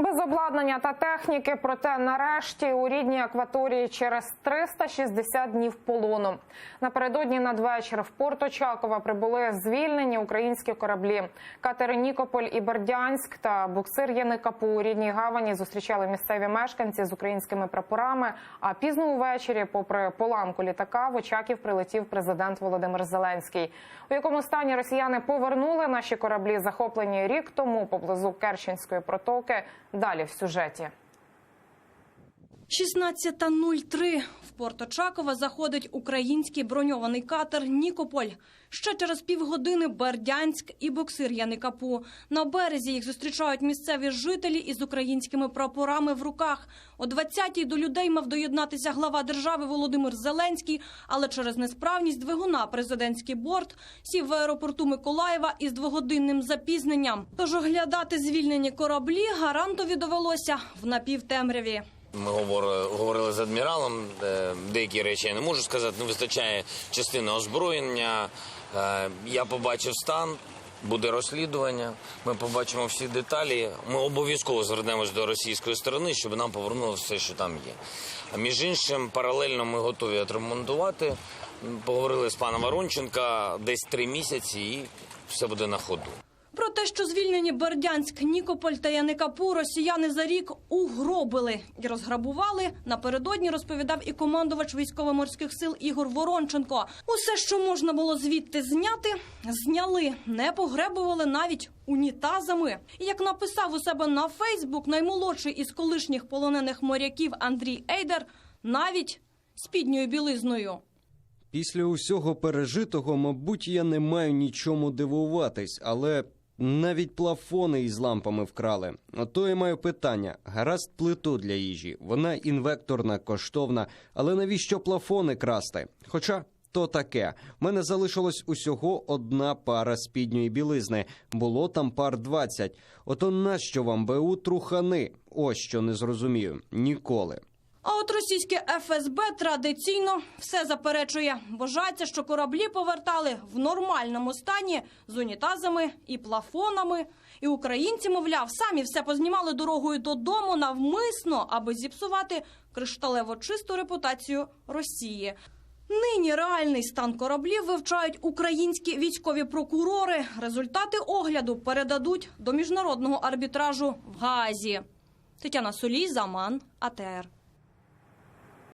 Без обладнання та техніки, проте нарешті у рідній акваторії через 360 днів полону. Напередодні надвечір в порт Очакова прибули звільнені українські кораблі. Катери «Нікополь» і «Бердянськ» та буксир «Яникапу» у рідній гавані зустрічали місцеві мешканці з українськими прапорами. А пізно увечері, попри поламку літака, в Очаків прилетів президент Володимир Зеленський. У якому стані росіяни повернули наші кораблі, захоплені рік тому поблизу Керченської протоки, далі в сюжеті. 16:03. В порт Очакова заходить український броньований катер «Нікополь». Ще через півгодини «Бердянськ» і буксир «Яникапу». На березі їх зустрічають місцеві жителі із українськими прапорами в руках. О 20-й до людей мав доєднатися глава держави Володимир Зеленський, але через несправність двигуна президентський борт сів в аеропорту Миколаєва із двогодинним запізненням. Тож оглядати звільнені кораблі гарантові довелося в напівтемряві. Ми говорили з адміралом, деякі речі я не можу сказати, не вистачає частини озброєння. Я побачив стан, буде розслідування, ми побачимо всі деталі. Ми обов'язково звернемось до російської сторони, щоб нам повернули все, що там є. А між іншим, паралельно ми готові відремонтувати. Поговорили з паном Воронченка десь 3 місяці і все буде на ходу. Про те, що звільнені Бердянськ, Нікополь та Яникапу росіяни за рік угробили і розграбували, напередодні розповідав і командувач військово-морських сил Ігор Воронченко. Усе, що можна було звідти зняти, зняли. Не погребували навіть унітазами. І як написав у себе на Фейсбук наймолодший із колишніх полонених моряків Андрій Ейдер, навіть спідньою білизною. Після усього пережитого, мабуть, я не маю нічому дивуватись, але навіть плафони із лампами вкрали. Ото я маю питання. Гаразд, плиту для їжі. Вона інвекторна, коштовна, але навіщо плафони красти? Хоча то таке. В мене залишилось усього 1 пара спідньої білизни. Було там пар 20. Ото нащо вам БУ трухани? Ось що не зрозумію. Ніколи. А от російське ФСБ традиційно все заперечує. Вважається, що кораблі повертали в нормальному стані з унітазами і плафонами. І українці, мовляв, самі все познімали дорогою додому навмисно, аби зіпсувати кришталево чисту репутацію Росії. Нині реальний стан кораблів вивчають українські військові прокурори. Результати огляду передадуть до міжнародного арбітражу в Гаазі. Тетяна Солій, Заман, АТР.